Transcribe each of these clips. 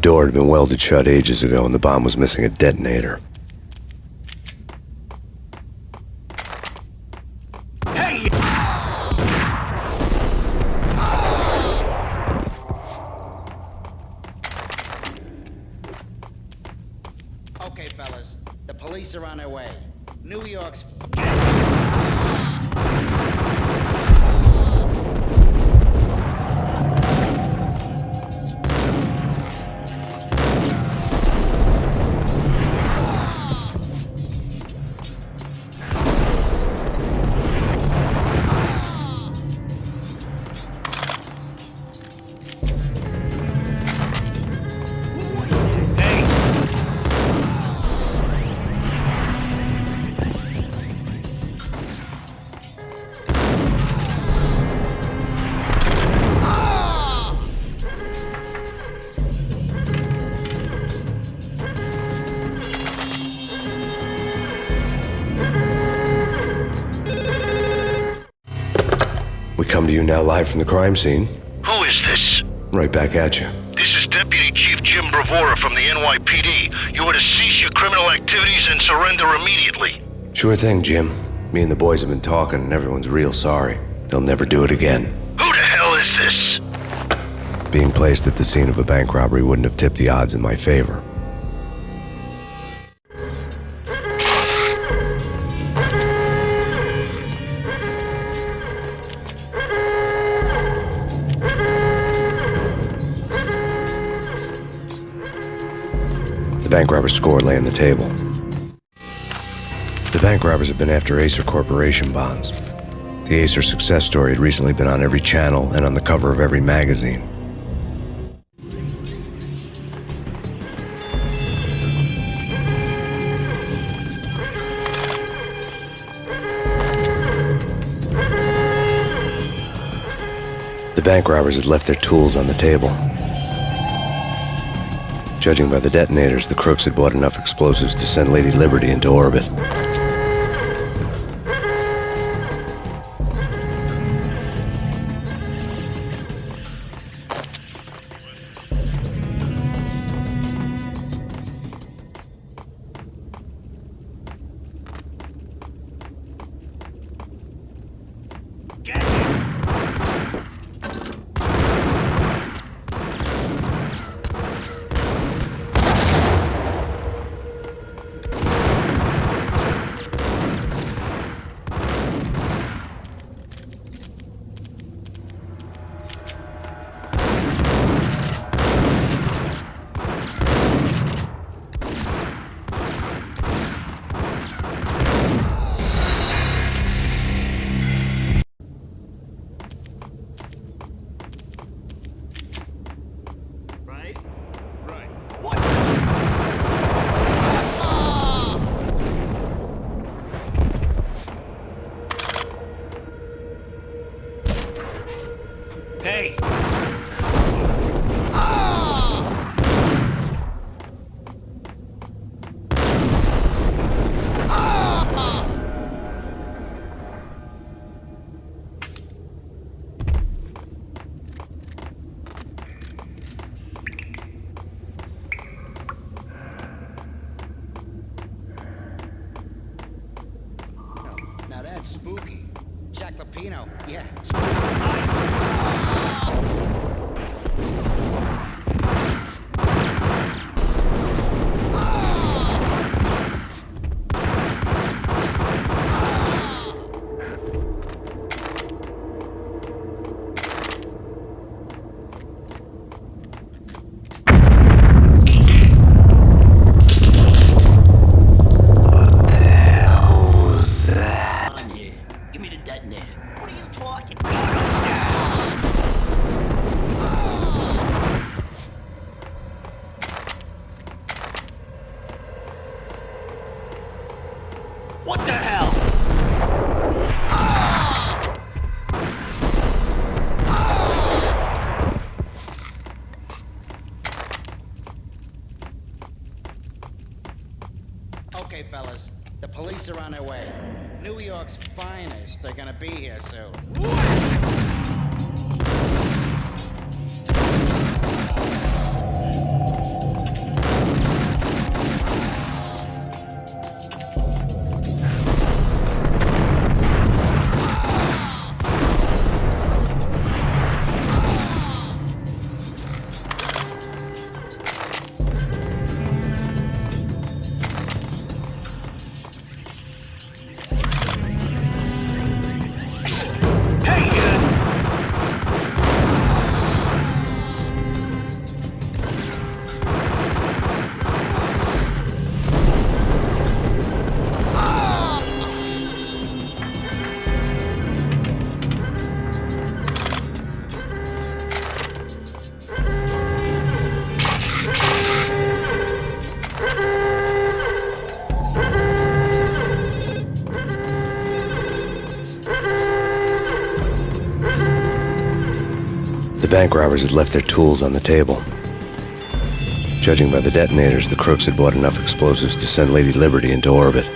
door had been welded shut ages ago and the bomb was missing a detonator. Hey! Okay, fellas. The police are on their way. New York's... We come to you now live from the crime scene. Who is this? Right back at you. This is Deputy Chief Jim Bravura from the NYPD. You are to cease your criminal activities and surrender immediately. Sure thing, Jim. Me and the boys have been talking and everyone's real sorry. They'll never do it again. Who the hell is this? Being placed at the scene of a bank robbery wouldn't have tipped the odds in my favor. The bank robber's score lay on the table. The bank robbers have been after Acer Corporation bonds. The Acer success story had recently been on every channel and on the cover of every magazine. The bank robbers had left their tools on the table. Judging by the detonators, the crooks had bought enough explosives to send Lady Liberty into orbit. Hey! Now that's spooky. Jack Lapino, yeah. Give me the detonator. What are you talking What the hell? Okay, fellas. The police are on their way. New York's finest are gonna be here soon. bank robbers had left their tools on the table. Judging by the detonators, the crooks had bought enough explosives to send Lady Liberty into orbit.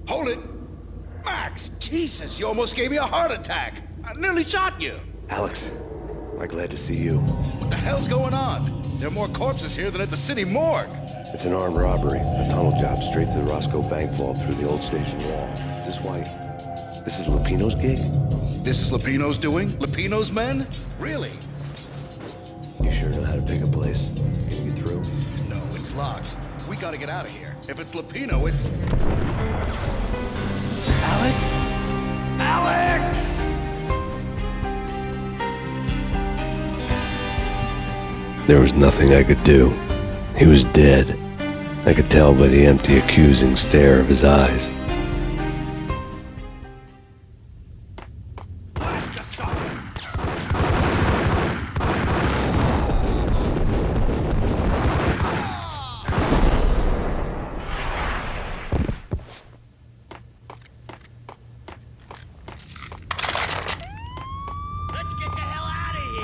Hold it! Max, Jesus, you almost gave me a heart attack. I nearly shot you. Alex, I'm glad to see you. What the hell's going on? There are more corpses here than at the city morgue. It's an armed robbery, a tunnel job straight to the Roscoe Bank vault through the old station wall. Is this why? This is Lupino's gig? This is Lupino's doing? Lupino's men? Really? You sure know how to pick a place? Can you get through? No, it's locked. We gotta get out of here. If it's Lupino, it's... Alex? Alex! There was nothing I could do. He was dead. I could tell by the empty, accusing stare of his eyes. Let's get the hell out of here!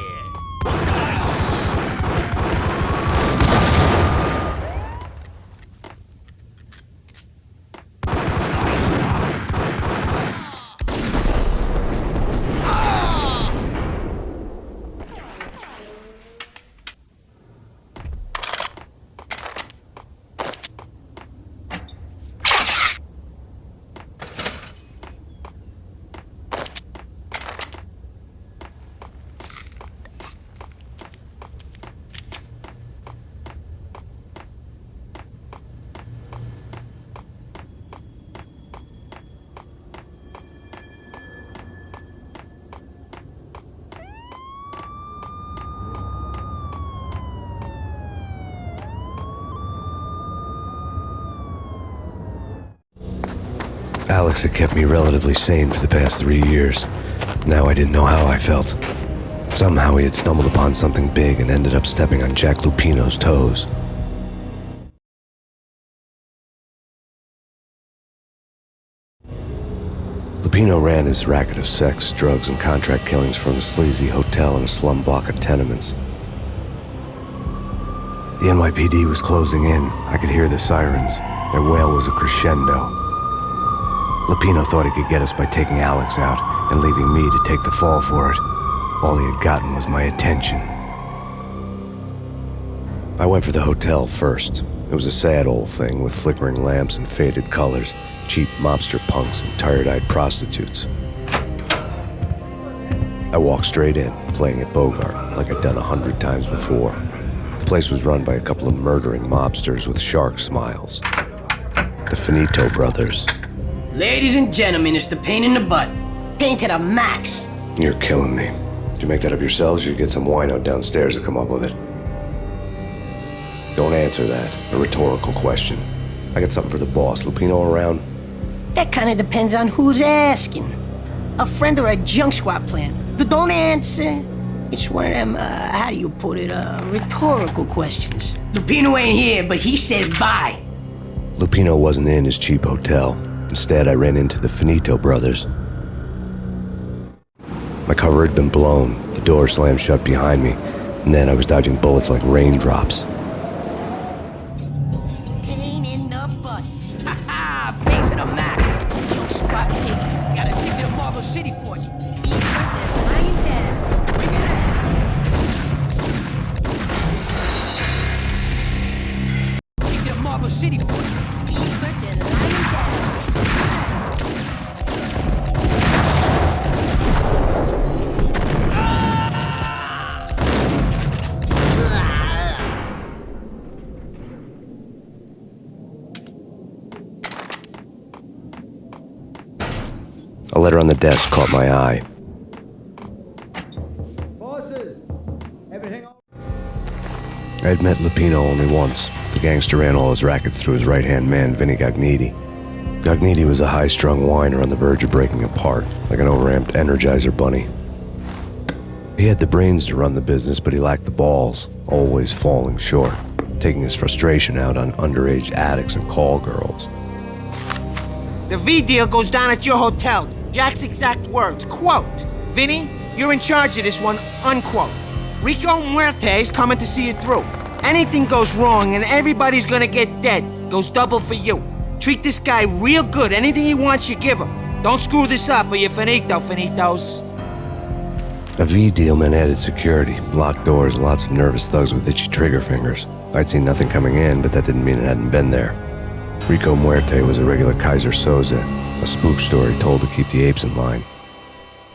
Alex had kept me relatively sane for the past 3 years. Now I didn't know how I felt. Somehow he had stumbled upon something big and ended up stepping on Jack Lupino's toes. Lupino ran his racket of sex, drugs, and contract killings from a sleazy hotel in a slum block of tenements. The NYPD was closing in. I could hear the sirens. Their wail was a crescendo. Lupino thought he could get us by taking Alex out and leaving me to take the fall for it. All he had gotten was my attention. I went for the hotel first. It was a sad old thing with flickering lamps and faded colors, cheap mobster punks and tired-eyed prostitutes. I walked straight in, playing at Bogart like I'd done 100 times before. The place was run by a couple of murdering mobsters with shark smiles. The Finito brothers. Ladies and gentlemen, it's the pain in the butt. Pain to the max. You're killing me. Did you make that up yourselves, or you get some wino downstairs to come up with it? Don't answer that. A rhetorical question. I got something for the boss. Lupino around? That kind of depends on who's asking. A friend or a junk squad plan. Don't answer. It's one of them, how do you put it, rhetorical questions. Lupino ain't here, but he says bye. Lupino wasn't in his cheap hotel. Instead, I ran into the Finito brothers. My cover had been blown, the door slammed shut behind me, and then I was dodging bullets like raindrops. Pain in the butt. Ha ha! A letter on the desk caught my eye. Bosses, everything all... I had met Lupino only once. The gangster ran all his rackets through his right-hand man, Vinny Gagniti. Gagniti was a high-strung whiner on the verge of breaking apart, like an overamped Energizer bunny. He had the brains to run the business, but he lacked the balls, always falling short, taking his frustration out on underage addicts and call girls. The V deal goes down at your hotel. Jack's exact words, quote, "Vinny, you're in charge of this one," unquote. Rico Muerte's coming to see it through. Anything goes wrong and everybody's gonna get dead. Goes double for you. Treat this guy real good. Anything he wants, you give him. Don't screw this up or you're finito, finitos. A V deal meant added security, locked doors, and lots of nervous thugs with itchy trigger fingers. I'd seen nothing coming in, but that didn't mean it hadn't been there. Rico Muerte was a regular Kaiser Soze, a spook story told to keep the apes in line.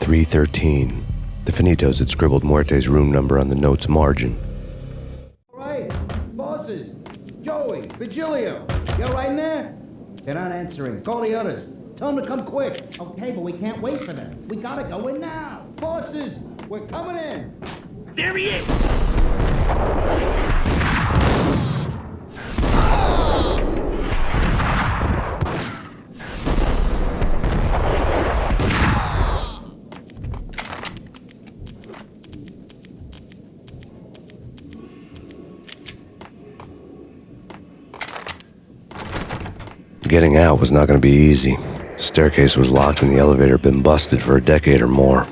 313. The Finitos had scribbled Muerte's room number on the note's margin. All right, bosses, Joey, Vigilio, you all right in there? They're not answering. Call the others. Tell them to come quick. Okay, but we can't wait for them. We gotta go in now. Bosses, we're coming in. There he is! Getting out was not going to be easy. The staircase was locked and the elevator had been busted for a decade or more.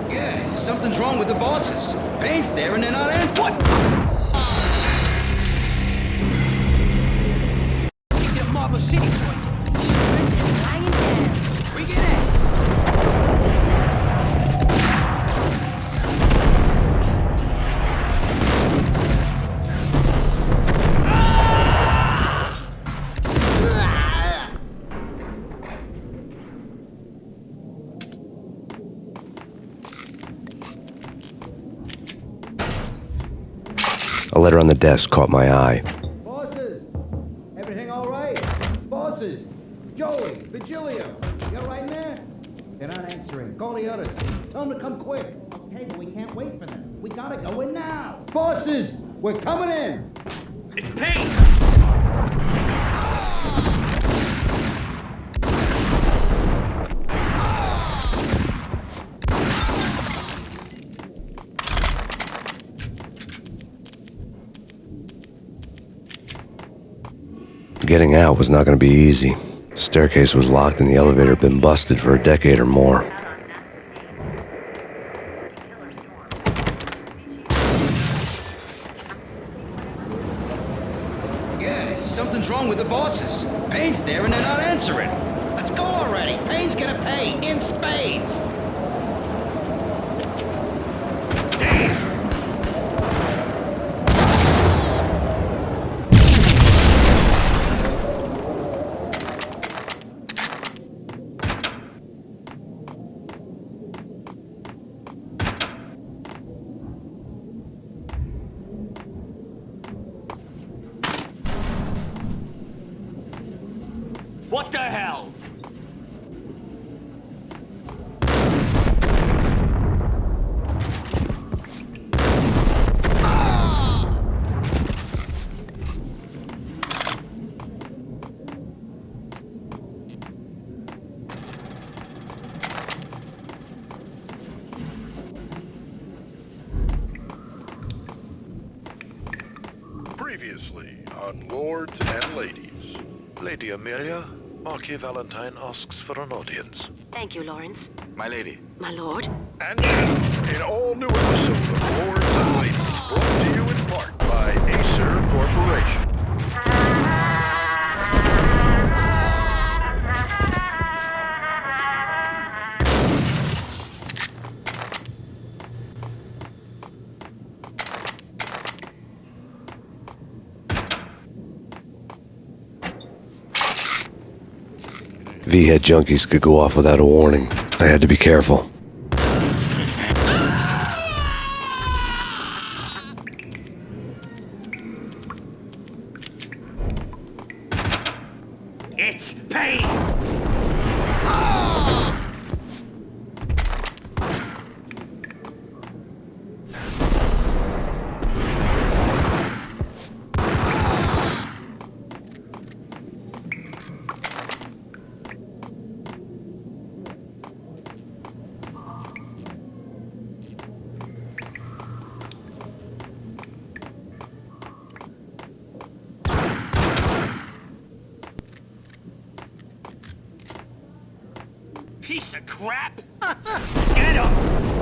Yeah, something's wrong with the bosses. Payne's there and they're not answering. What? Get Marble City boys. Hanging down. Bring it in. A letter on the desk caught my eye. Bosses, everything all right? Bosses, Joey, Vigilio, you all right in there? They're not answering. Call the others. Tell them to come quick. Okay, but we can't wait for them. We gotta go in now. Bosses, we're coming in. It's Payne! Getting out was not going to be easy. The staircase was locked and the elevator had been busted for a decade or more. Yeah, something's wrong with the bosses. Payne's there and they're not answering. Let's go already. Payne's gonna pay in spades. What the hell? Previously on Lords and Ladies. Lady Amelia, Marquis Valentine asks for an audience. Thank you, Lawrence. My lady. My lord. And now, an all-new episode of Lords and Ladies, brought to you in part by Acer Corporation. V-head junkies could go off without a warning. I had to be careful. It's Payne! Piece of crap! Get him!